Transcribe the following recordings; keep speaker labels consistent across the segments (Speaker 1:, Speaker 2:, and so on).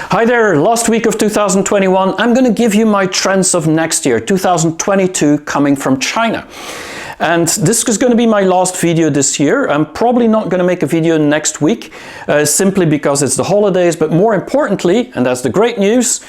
Speaker 1: Hi there, last week of 2021, I'm going to give you my trends of next year, 2022, coming from China. And this is going to be my last video this year. I'm probably not going to make a video next week, simply because it's the holidays, but more importantly, and that's the great news,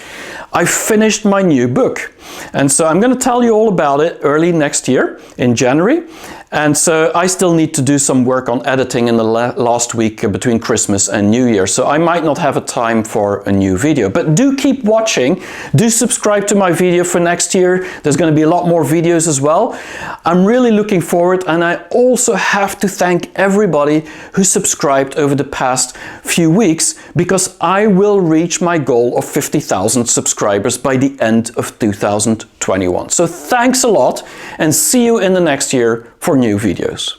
Speaker 1: I finished my new book. And so I'm going to tell you all about it early next year, in January. And so I still need to do some work on editing in the last week between Christmas and New Year. So I might not have a time for a new video, but do keep watching. Do subscribe to my video for next year. There's going to be a lot more videos as well. I'm really looking forward, and I also have to thank everybody who subscribed over the past few weeks, because I will reach my goal of 50,000 subscribers by the end of 2021. So thanks a lot, and see you in the next year for new videos.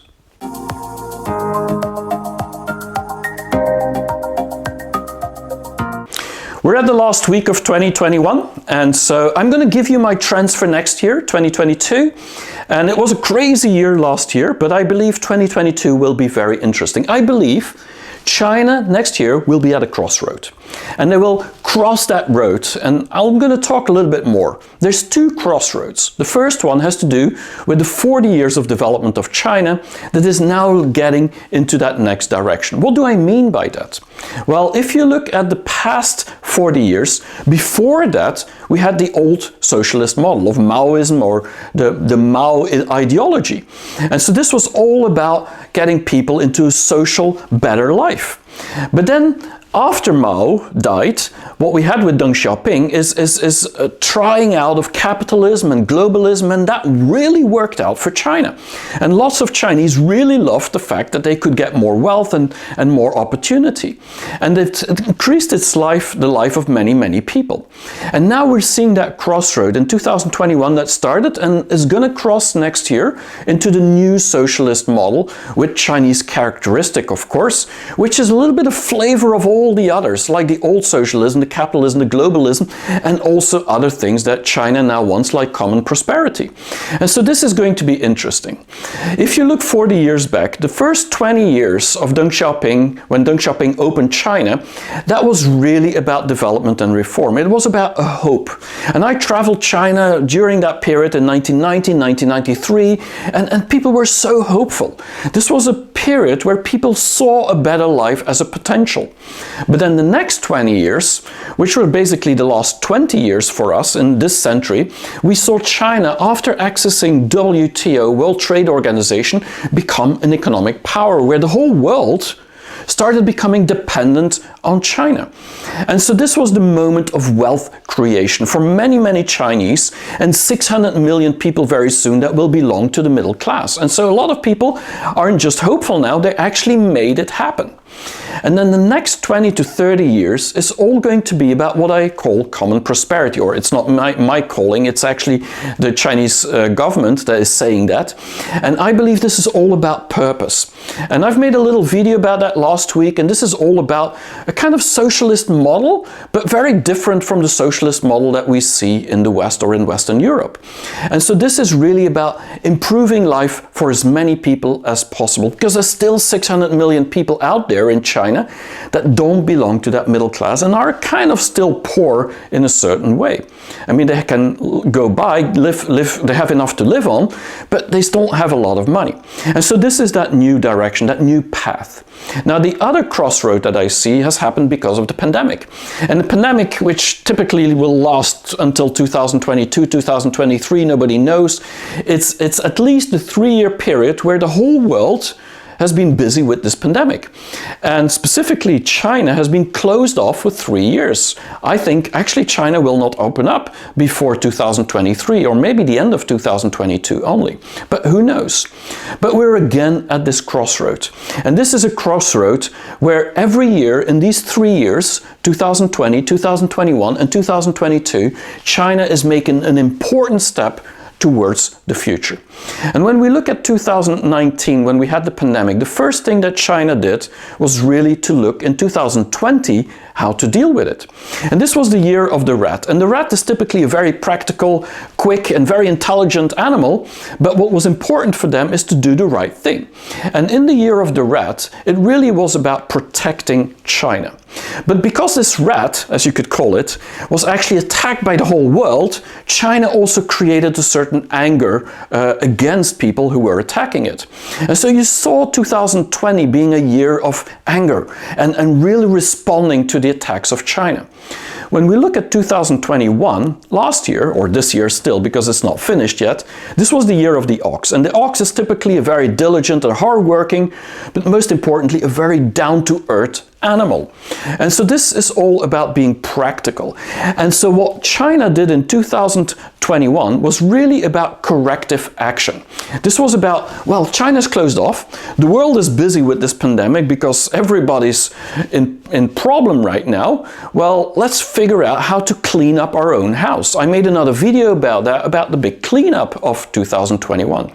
Speaker 1: We're at the last week of 2021, and so I'm going to give you my trends for next year, 2022. And it was a crazy year last year, but I believe 2022 will be very interesting. I believe China next year will be at a crossroad, and they will cross that road, and I'm going to talk a little bit more. There's two crossroads. The first one has to do with the 40 years of development of China that is now getting into that next direction. What do I mean by that? Well, if you look at the past 40 years, before that we had the old socialist model of Maoism, or the Mao ideology. And so this was all about getting people into a social, better life. But then after Mao died, what we had with Deng Xiaoping is a trying out of capitalism and globalism, and that really worked out for China. And lots of Chinese really loved the fact that they could get more wealth and more opportunity. And it increased the life of many, many people. And now we're seeing that crossroad in 2021 that started and is going to cross next year into the new socialist model, with Chinese characteristic, of course, which is a little bit of flavor of all the others, like the old socialism, the capitalism, the globalism, and also other things that China now wants, like common prosperity. And so this is going to be interesting. If you look 40 years back, the first 20 years of Deng Xiaoping, when Deng Xiaoping opened China, that was really about development and reform. It was about a hope. And I traveled China during that period in 1990, 1993, and people were so hopeful. This was a period where people saw a better life as a potential. But then the next 20 years, which were basically the last 20 years for us in this century, we saw China, after accessing WTO, World Trade Organization, become an economic power where the whole world started becoming dependent on China. And so this was the moment of wealth creation for many, many Chinese, and 600 million people very soon that will belong to the middle class. And so a lot of people aren't just hopeful now, they actually made it happen. And then the next 20 to 30 years is all going to be about what I call common prosperity, or it's not my calling, it's actually the Chinese government that is saying that. And I believe this is all about purpose. And I've made a little video about that last week, and this is all about a kind of socialist model, but very different from the socialist model that we see in the West or in Western Europe. And so this is really about improving life for as many people as possible, because there's still 600 million people out there in China that don't belong to that middle class and are kind of still poor in a certain way. I mean, they can go by, live, they have enough to live on, but they don't have a lot of money. And so this is that new direction, that new path. Now, the other crossroad that I see has happened because of the pandemic. And the pandemic, which typically will last until 2022, 2023, nobody knows, it's at least a 3-year period where the whole world has been busy with this pandemic. And specifically, China has been closed off for 3 years. I think actually China will not open up before 2023, or maybe the end of 2022 only. But who knows? But we're again at this crossroad. And this is a crossroad where every year in these 3 years, 2020, 2021, and 2022, China is making an important step towards the future. And when we look at 2019, when we had the pandemic, the first thing that China did was really to look in 2020 how to deal with it. And this was the year of the rat. And the rat is typically a very practical, quick, and very intelligent animal, but what was important for them is to do the right thing. And in the year of the rat, it really was about protecting China. But because this rat, as you could call it, was actually attacked by the whole world, China also created a certain anger against people who were attacking it. And so you saw 2020 being a year of anger and really responding to the attacks of China. When we look at 2021, last year, or this year still because it's not finished yet, this was the year of the ox. And the ox is typically a very diligent and hardworking, but most importantly, a very down-to-earth animal. And so this is all about being practical. And so what China did in 2021 was really about corrective action. This was about, well, China's closed off. The world is busy with this pandemic because everybody's in problem right now. Well, let's figure out how to clean up our own house. I made another video about that, about the big cleanup of 2021.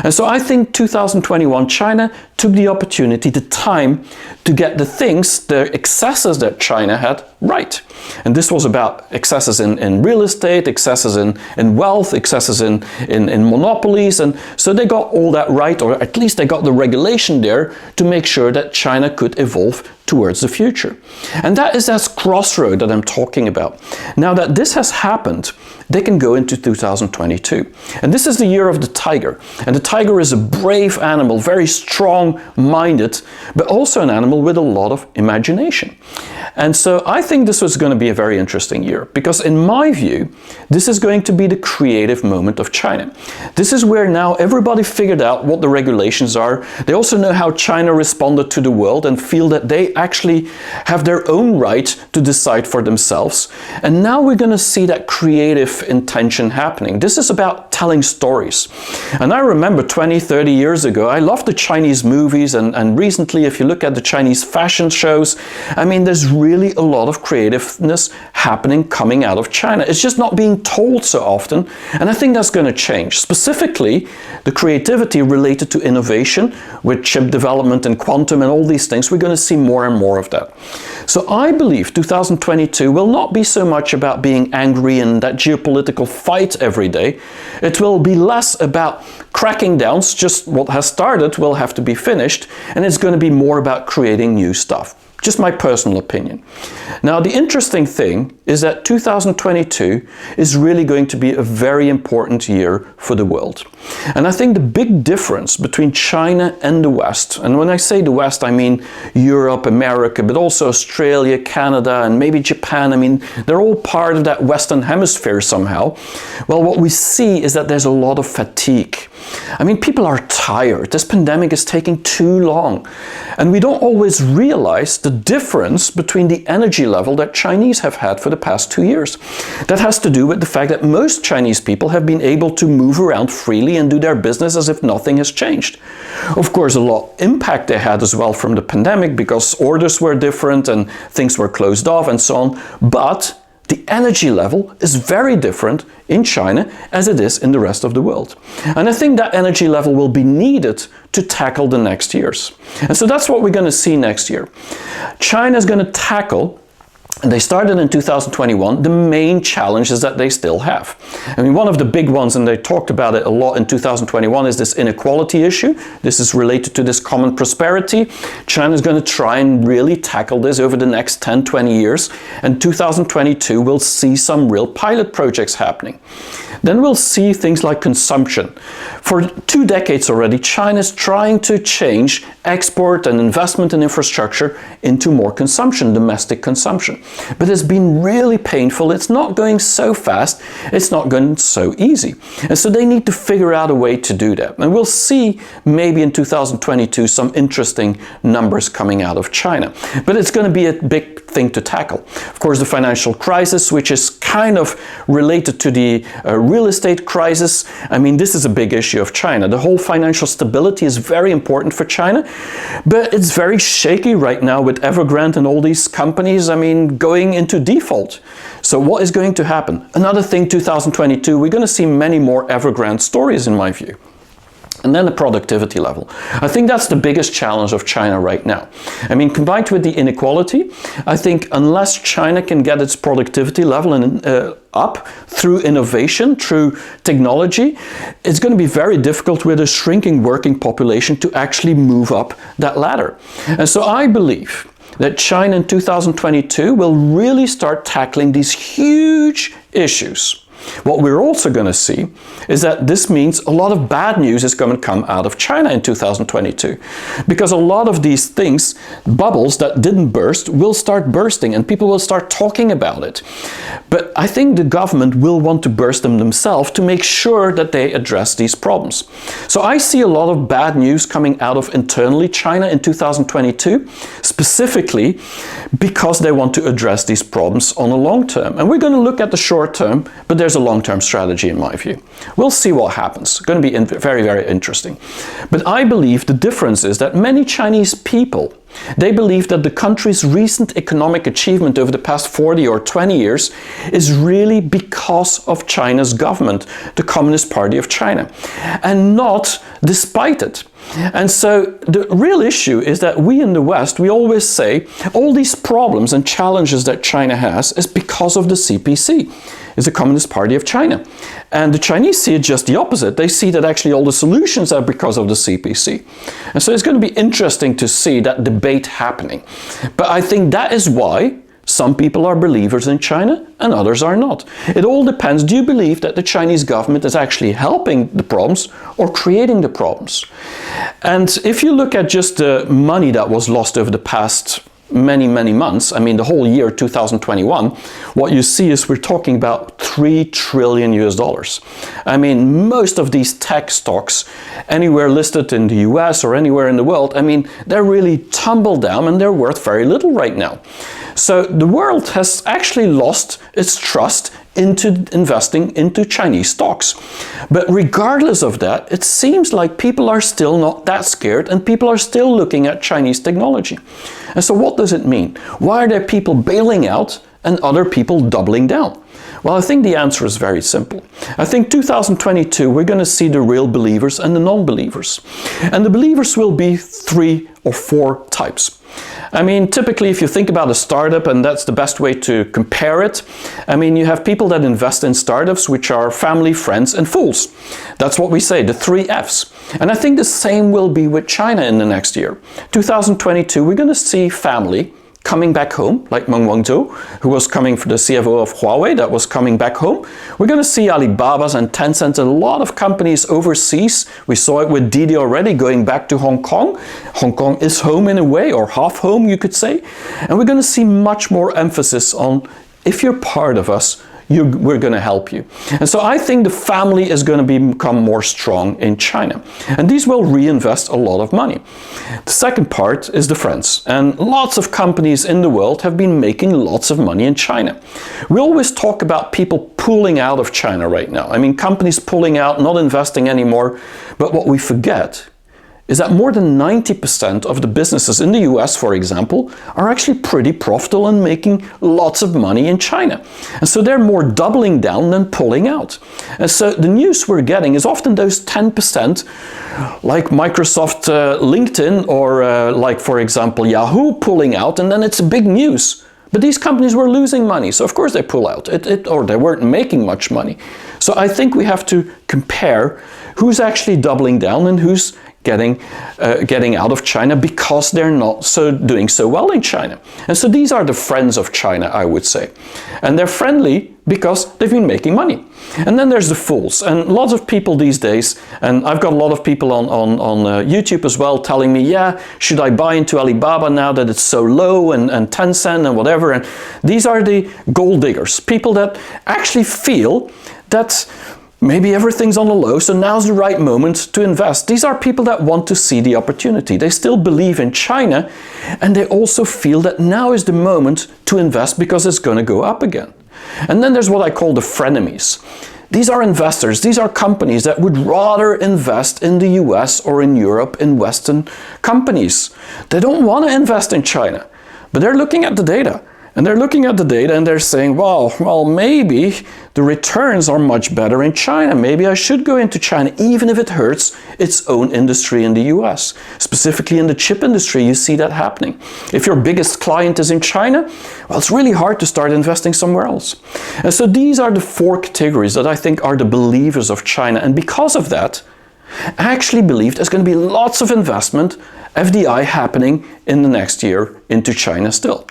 Speaker 1: And so I think 2021, China took the opportunity, the time, to get the things, the excesses that China had, right. And this was about excesses in real estate, excesses in wealth, excesses in monopolies. And so they got all that right, or at least they got the regulation there to make sure that China could evolve towards the future. And that is that crossroad that I'm talking about. Now that this has happened, they can go into 2022. And this is the year of the tiger. And the tiger is a brave animal, very strong-minded, but also an animal with a lot of imagination. And so I think this was going to be a very interesting year, because in my view, this is going to be the creative moment of China. This is where now everybody figured out what the regulations are. They also know how China responded to the world and feel that they actually have their own right to decide for themselves. And now we're going to see that creative intention happening. This is about telling stories. And I remember 20, 30 years ago, I loved the Chinese movies, and recently if you look at the Chinese fashion shows, I mean, there's really a lot of creativeness happening coming out of China. It's just not being told so often, and I think that's going to change. Specifically, the creativity related to innovation with chip development and quantum and all these things, we're going to see more and more of that. So I believe 2022 will not be so much about being angry and that geopolitical fight every day. It will be less about cracking down. Just what has started will have to be finished, and it's going to be more about creating new stuff. Just my personal opinion. Now, the interesting thing is that 2022 is really going to be a very important year for the world. And I think the big difference between China and the West, and when I say the West, I mean Europe, America, but also Australia, Canada, and maybe Japan. I mean, they're all part of that Western Hemisphere somehow. Well, what we see is that there's a lot of fatigue. I mean, people are tired. This pandemic is taking too long. And we don't always realize the difference between the energy level that Chinese have had for the past 2 years. That has to do with the fact that most Chinese people have been able to move around freely and do their business as if nothing has changed. Of course, a lot of impact they had as well from the pandemic because orders were different and things were closed off and so on. But the energy level is very different in China as it is in the rest of the world. And I think that energy level will be needed to tackle the next years. And so that's what we're going to see next year. China is going to tackle, and they started in 2021, the main challenges that they still have. I mean, one of the big ones, and they talked about it a lot in 2021, is this inequality issue. This is related to this common prosperity. China is going to try and really tackle this over the next 10, 20 years. And 2022 will see some real pilot projects happening. Then we'll see things like consumption. For 2 decades already, China is trying to change export and investment in infrastructure into more consumption, domestic consumption. But it's been really painful. It's not going so fast. It's not going so easy. And so they need to figure out a way to do that. And we'll see maybe in 2022 some interesting numbers coming out of China. But it's going to be a big thing to tackle. Of course, the financial crisis, which is kind of related to the real estate crisis. I mean, this is a big issue of China. The whole financial stability is very important for China, but it's very shaky right now with Evergrande and all these companies, I mean, going into default. So what is going to happen? Another thing, 2022, we're going to see many more Evergrande stories in my view. And then the productivity level. I think that's the biggest challenge of China right now. I mean, combined with the inequality, I think unless China can get its productivity level up through innovation, through technology, it's going to be very difficult with a shrinking working population to actually move up that ladder. And so I believe that China in 2022 will really start tackling these huge issues. What we're also going to see is that this means a lot of bad news is going to come out of China in 2022. Because a lot of these things, bubbles that didn't burst, will start bursting and people will start talking about it. But I think the government will want to burst them themselves to make sure that they address these problems. So I see a lot of bad news coming out of internally China in 2022, specifically because they want to address these problems on a long term. And we're going to look at the short term, but there's a long-term strategy in my view. We'll see what happens. It's going to be very, very interesting. But I believe the difference is that many Chinese people, they believe that the country's recent economic achievement over the past 40 or 20 years is really because of China's government, the Communist Party of China, and not despite it. And so the real issue is that we in the West, we always say all these problems and challenges that China has is because of the CPC. Is the Communist Party of China. And the Chinese see it just the opposite. They see that actually all the solutions are because of the CPC. And so it's going to be interesting to see that debate happening. But I think that is why some people are believers in China and others are not. It all depends. Do you believe that the Chinese government is actually helping the problems or creating the problems? And if you look at just the money that was lost over the past many months, I mean the whole year 2021, what you see is we're talking about $3 trillion US. I mean, most of these tech stocks anywhere listed in the US or anywhere in the world, I mean, they're really tumbled down and they're worth very little right now. So the world has actually lost its trust into investing into Chinese stocks. But regardless of that, it seems like people are still not that scared and people are still looking at Chinese technology. And so what does it mean? Why are there people bailing out and other people doubling down? Well, I think the answer is very simple. I think 2022, we're going to see the real believers and the non-believers. And the believers will be 3 or 4 types. I mean, typically, if you think about a startup, and that's the best way to compare it, I mean, you have people that invest in startups, which are family, friends, and fools. That's what we say, the 3 Fs. And I think the same will be with China in the next year. 2022, we're going to see family coming back home, like Meng Wanzhou, who was coming for the CFO of Huawei, that was coming back home. We're going to see Alibaba's and Tencent, a lot of companies overseas. We saw it with Didi already, going back to Hong Kong. Hong Kong is home in a way, or half home, you could say. And we're going to see much more emphasis on, if you're part of us, we're going to help you. And so I think the family is going to become more strong in China. And these will reinvest a lot of money. The second part is the friends. And lots of companies in the world have been making lots of money in China. We always talk about people pulling out of China right now. I mean, companies pulling out, not investing anymore. But what we forget is that more than 90% of the businesses in the US, for example, are actually pretty profitable and making lots of money in China. And so they're more doubling down than pulling out. And so the news we're getting is often those 10%, like Microsoft, LinkedIn, or like, for example, Yahoo pulling out, and then it's big news. But these companies were losing money, so of course they pull out, or they weren't making much money. So I think we have to compare who's actually doubling down and who's getting out of China because they're not doing so well in China. And so these are the friends of China, I would say. And they're friendly because they've been making money. And then there's the fools. And lots of people these days, and I've got a lot of people on YouTube as well telling me, yeah, should I buy into Alibaba now that it's so low, and Tencent and whatever. And these are the gold diggers, people that actually feel that maybe everything's on the low, so now's the right moment to invest. These are people that want to see the opportunity. They still believe in China, and they also feel that now is the moment to invest because it's going to go up again. And then there's what I call the frenemies. These are investors, these are companies that would rather invest in the US or in Europe in Western companies. They don't want to invest in China, but they're looking at the data. And they're looking at the data and they're saying, well, maybe the returns are much better in China. Maybe I should go into China, even if it hurts its own industry in the US. Specifically in the chip industry, you see that happening. If your biggest client is in China, well, it's really hard to start investing somewhere else. And so these are the 4 categories that I think are the believers of China. And because of that, I actually believe there's going to be lots of investment, FDI, happening in the next year into China still.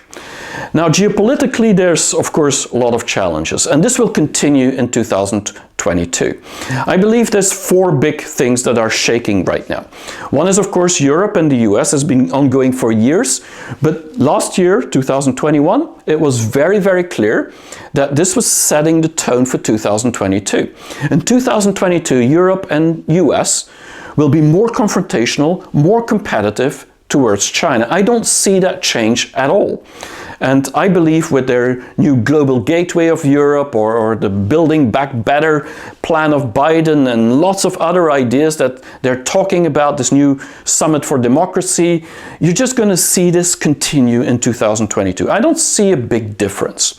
Speaker 1: Now, geopolitically, there's of course a lot of challenges, and this will continue in 2022. I believe there's four big things that are shaking right now. One is, of course, Europe and the US has been ongoing for years, but last year, 2021, it was very, very clear that this was setting the tone for 2022. In 2022, Europe and US will be more confrontational, more competitive towards China. I don't see that change at all. And I believe with their new global gateway of Europe or the Building Back Better plan of Biden and lots of other ideas that they're talking about, this new Summit for Democracy, you're just going to see this continue in 2022. I don't see a big difference.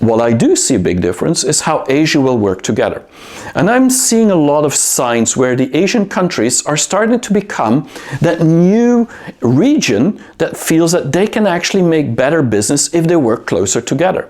Speaker 1: What I do see a big difference is how Asia will work together. And I'm seeing a lot of signs where the Asian countries are starting to become that new region that feels that they can actually make better business if they work closer together.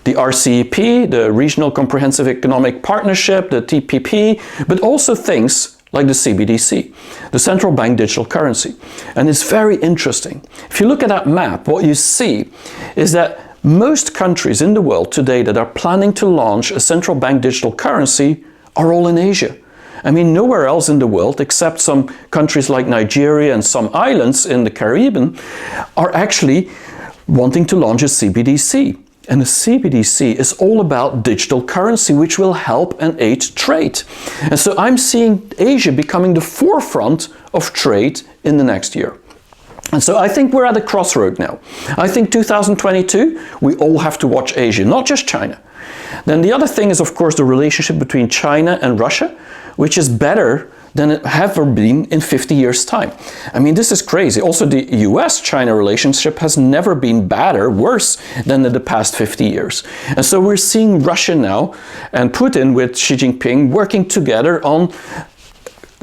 Speaker 1: The RCEP, the Regional Comprehensive Economic Partnership, the TPP, but also things like the CBDC, the Central Bank Digital Currency. And it's very interesting. If you look at that map, what you see is that most countries in the world today that are planning to launch a central bank digital currency are all in Asia. I mean, nowhere else in the world, except some countries like Nigeria and some islands in the Caribbean, are actually wanting to launch a CBDC. And the CBDC is all about digital currency, which will help and aid trade. And so I'm seeing Asia becoming the forefront of trade in the next year. And so I think we're at a crossroad now. I think 2022, we all have to watch Asia, not just China. Then the other thing is, of course, the relationship between China and Russia, which is better than it ever been in 50 years' time. I mean, this is crazy. Also, the US-China relationship has never been better, worse than in the past 50 years. And so we're seeing Russia now and Putin with Xi Jinping working together on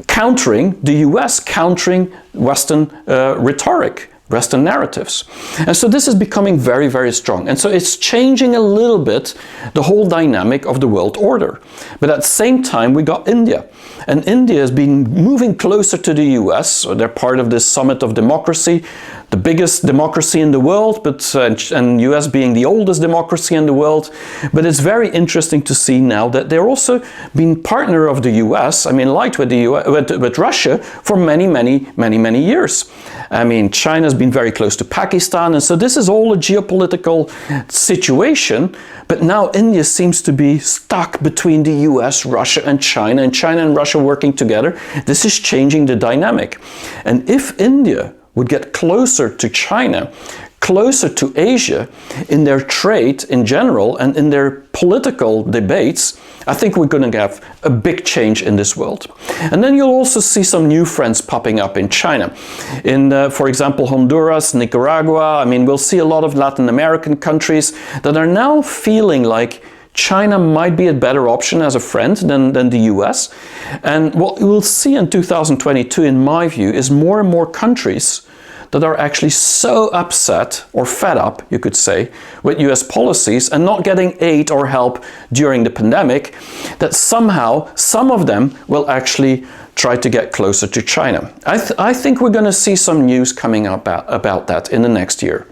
Speaker 1: countering the US, countering Western rhetoric, Western narratives. And so this is becoming very, very strong. And so it's changing a little bit the whole dynamic of the world order. But at the same time, we got India. And India has been moving closer to the US. So they're part of this Summit of Democracy, the biggest democracy in the world, and US being the oldest democracy in the world. But it's very interesting to see now that they're also being partner of the US, I mean, like with Russia for many years. I mean, China's been very close to Pakistan, and so this is all a geopolitical situation. But now India seems to be stuck between the US, Russia, and China and Russia working together. This is changing the dynamic. And if India would get closer to China, closer to Asia in their trade in general and in their political debates, I think we're going to have a big change in this world. And then you'll also see some new friends popping up in China. In, for example, Honduras, Nicaragua. I mean, we'll see a lot of Latin American countries that are now feeling like China might be a better option as a friend than the US. And what we'll see in 2022, in my view, is more and more countries that are actually so upset or fed up, you could say, with US policies and not getting aid or help during the pandemic, that somehow some of them will actually try to get closer to China. I think we're going to see some news coming up about that in the next year.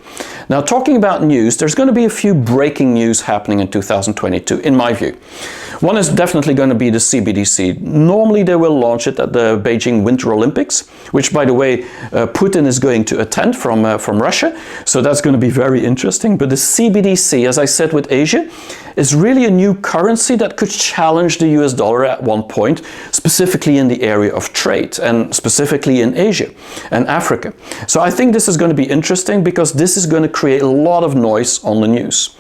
Speaker 1: Now, talking about news, there's going to be a few breaking news happening in 2022, in my view. One is definitely going to be the CBDC. Normally, they will launch it at the Beijing Winter Olympics, which, by the way, Putin is going to attend from Russia. So that's going to be very interesting. But the CBDC, as I said with Asia, is really a new currency that could challenge the US dollar at one point, specifically in the area of trade and specifically in Asia and Africa. So I think this is going to be interesting because this is going to create a lot of noise on the news.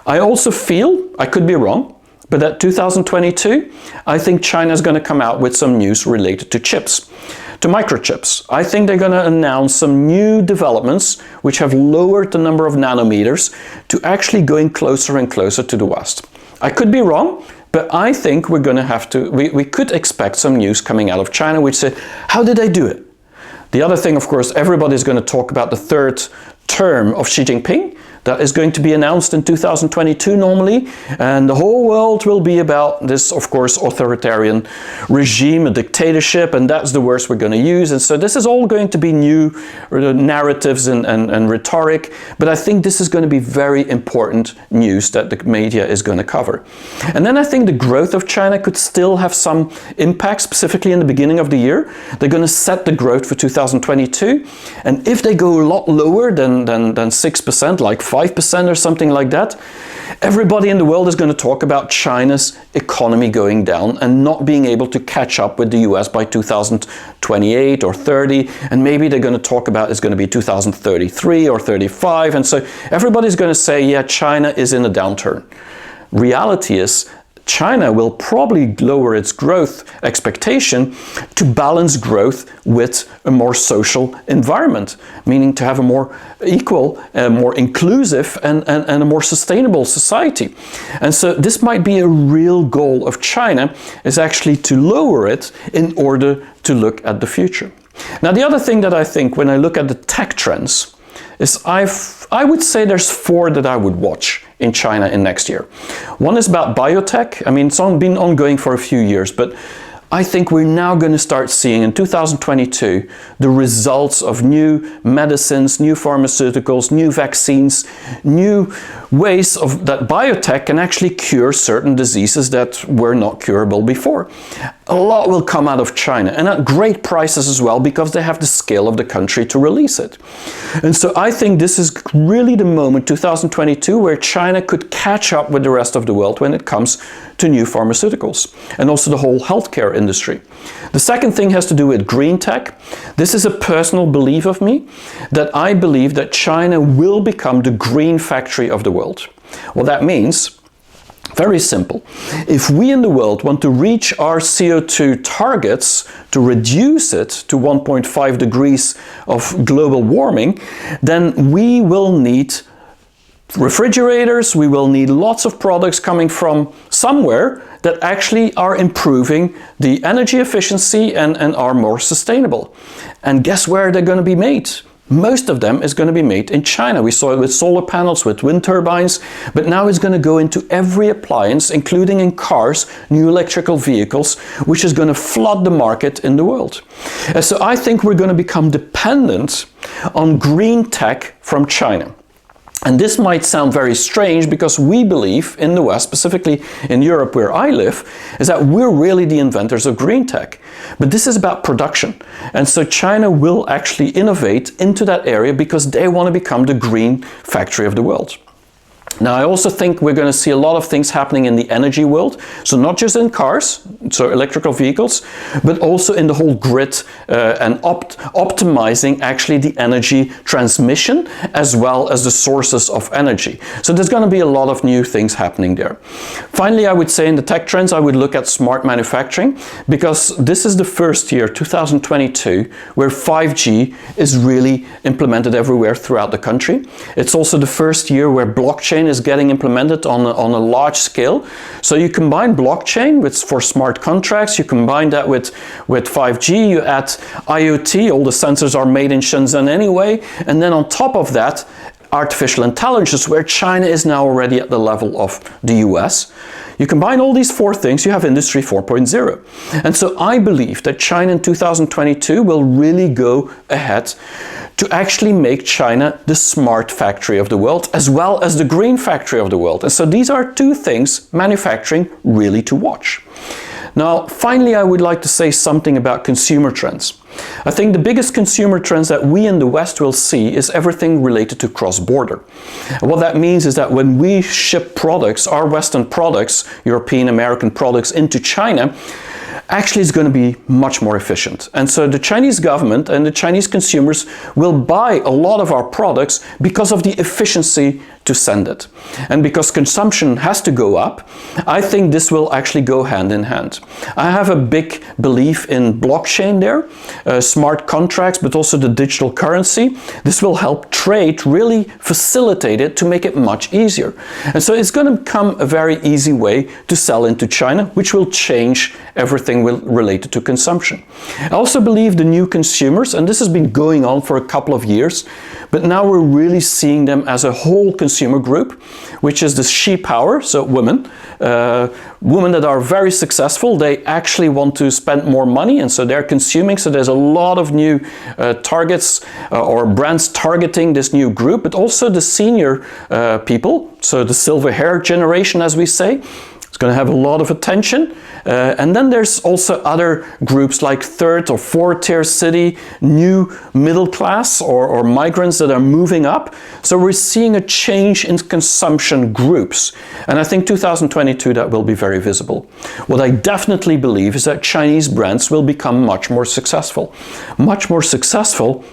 Speaker 1: I also feel, I could be wrong, but at 2022, I think China is going to come out with some news related to chips, to microchips. I think they're going to announce some new developments which have lowered the number of nanometers to actually going closer and closer to the West. I could be wrong, but I think we're going to have to, we could expect some news coming out of China which say, how did they do it? The other thing, of course, everybody's going to talk about the third term of Xi Jinping, that is going to be announced in 2022 normally, and the whole world will be about this, of course, authoritarian regime, a dictatorship, and that's the words we're going to use. And so this is all going to be new narratives and rhetoric, but I think this is going to be very important news that the media is going to cover. And then I think the growth of China could still have some impact, specifically in the beginning of the year. They're going to set the growth for 2022, and if they go a lot lower than 6%, like 5% or something like that, everybody in the world is going to talk about China's economy going down and not being able to catch up with the US by 2028 or 30, and maybe they're going to talk about it's going to be 2033 or 35, and so everybody's going to say, yeah, China is in a downturn. Reality is, China will probably lower its growth expectation to balance growth with a more social environment, meaning to have a more equal, more inclusive and a more sustainable society. And so this might be a real goal of China, is actually to lower it in order to look at the future. Now, the other thing that I think when I look at the tech trends is I would say there's 4 that I would watch in China in next year. One is about biotech. I mean, it's been ongoing for a few years, but I think we're now going to start seeing in 2022 the results of new medicines, new pharmaceuticals, new vaccines, new ways that biotech can actually cure certain diseases that were not curable before. A lot will come out of China, and at great prices as well, because they have the scale of the country to release it. And so I think this is really the moment, 2022, where China could catch up with the rest of the world when it comes to new pharmaceuticals and also the whole healthcare industry. The second thing has to do with green tech. This is a personal belief of me, that I believe that China will become the green factory of the world. Well, that means, very simple. If we in the world want to reach our CO2 targets, to reduce it to 1.5 degrees of global warming, then we will need refrigerators, we will need lots of products coming from somewhere that actually are improving the energy efficiency and are more sustainable. And guess where they're going to be made? Most of them is going to be made in China. We saw it with solar panels, with wind turbines, but now it's going to go into every appliance, including in cars, new electrical vehicles, which is going to flood the market in the world. And so I think we're going to become dependent on green tech from China. And this might sound very strange, because we believe in the West, specifically in Europe where I live, is that we're really the inventors of green tech. But this is about production. And so China will actually innovate into that area because they want to become the green factory of the world. Now, I also think we're going to see a lot of things happening in the energy world. So not just in cars, so electrical vehicles, but also in the whole grid and optimizing actually the energy transmission as well as the sources of energy. So there's going to be a lot of new things happening there. Finally, I would say in the tech trends, I would look at smart manufacturing, because this is the first year, 2022, where 5G is really implemented everywhere throughout the country. It's also the first year where blockchain is getting implemented on a large scale. So you combine blockchain for smart contracts, you combine that with 5G, you add IoT, all the sensors are made in Shenzhen anyway, and then on top of that, artificial intelligence, where China is now already at the level of the US. You combine all these 4 things, you have Industry 4.0. And so I believe that China in 2022 will really go ahead to actually make China the smart factory of the world, as well as the green factory of the world. And so these are 2 things, manufacturing, really to watch. Now, finally, I would like to say something about consumer trends. I think the biggest consumer trends that we in the West will see is everything related to cross-border. What that means is that when we ship products, our Western products, European, American products, into China, actually is going to be much more efficient. And so the Chinese government and the Chinese consumers will buy a lot of our products because of the efficiency to send it. And because consumption has to go up, I think this will actually go hand in hand. I have a big belief in blockchain there, smart contracts, but also the digital currency. This will help trade, really facilitate it to make it much easier. And so it's going to become a very easy way to sell into China, which will change everything everything related to consumption. I also believe the new consumers, and this has been going on for a couple of years, but now we're really seeing them as a whole consumer group, which is the she power, so women. Women that are very successful, they actually want to spend more money, and so they're consuming. So there's a lot of new targets or brands targeting this new group, but also the senior people, so the silver hair generation, as we say. It's going to have a lot of attention. And then there's also other groups like third or fourth tier city, new middle class or migrants that are moving up. So we're seeing a change in consumption groups. And I think 2022 that will be very visible. What I definitely believe is that Chinese brands will become much more successful. Much more successful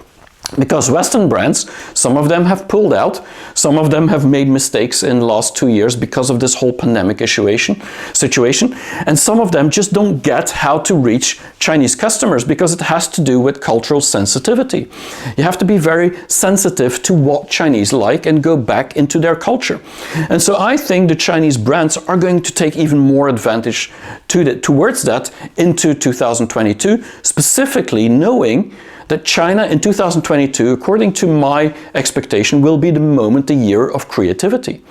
Speaker 1: because Western brands, some of them have pulled out, some of them have made mistakes in the last 2 years because of this whole pandemic situation, and some of them just don't get how to reach Chinese customers because it has to do with cultural sensitivity. You have to be very sensitive to what Chinese like and go back into their culture. And so I think the Chinese brands are going to take even more advantage towards that into 2022, specifically knowing that China in 2022, according to my expectation, will be the moment, the year of creativity.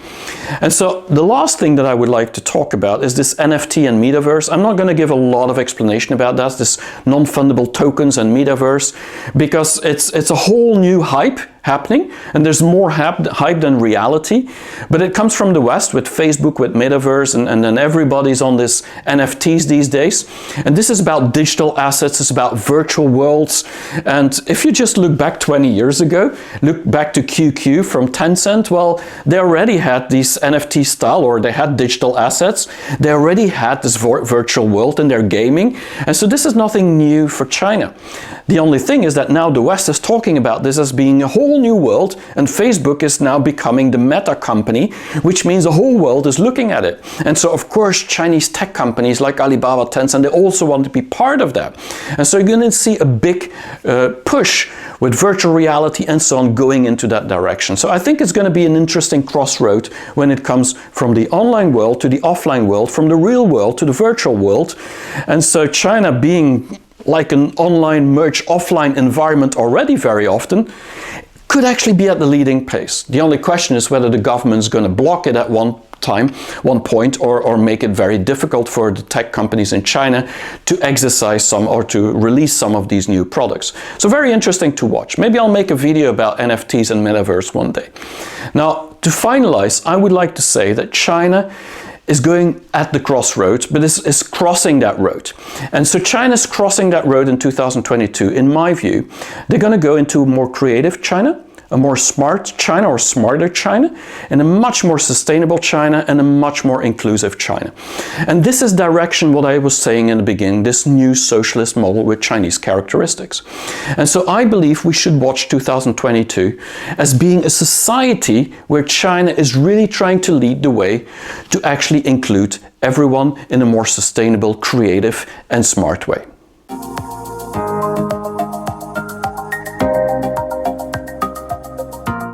Speaker 1: And so the last thing that I would like to talk about is this NFT and metaverse. I'm not going to give a lot of explanation about that, this non-fundable tokens and metaverse, because it's a whole new hype happening, and there's more hype than reality, but it comes from the West with Facebook, with metaverse, and then everybody's on this NFTs these days. And this is about digital assets, it's about virtual worlds. And if you just look back 20 years ago, look back to QQ from Tencent, well, they already had these NFT style, or they had digital assets. They already had this virtual world in their gaming. And so this is nothing new for China. The only thing is that now the West is talking about this as being a whole new world, and Facebook is now becoming the meta company, which means the whole world is looking at it. And so of course Chinese tech companies like Alibaba, Tencent, they also want to be part of that. And so you're going to see a big push with virtual reality and so on going into that direction. So I think it's going to be an interesting crossroad when it comes from the online world to the offline world, from the real world to the virtual world. And so China, being like an online merge offline environment already very often, could actually be at the leading pace. The only question is whether the government is going to block it at one point, or make it very difficult for the tech companies in China to exercise some or to release some of these new products. So very interesting to watch. Maybe I'll make a video about NFTs and metaverse one day. Now, to finalize, I would like to say that China is going at the crossroads, but is crossing that road. And so China's crossing that road in 2022, in my view. They're going to go into a more creative China, a more smart China or smarter China, and a much more sustainable China and a much more inclusive China. And this is direction what I was saying in the beginning, this new socialist model with Chinese characteristics. And so I believe we should watch 2022 as being a society where China is really trying to lead the way to actually include everyone in a more sustainable, creative and smart way.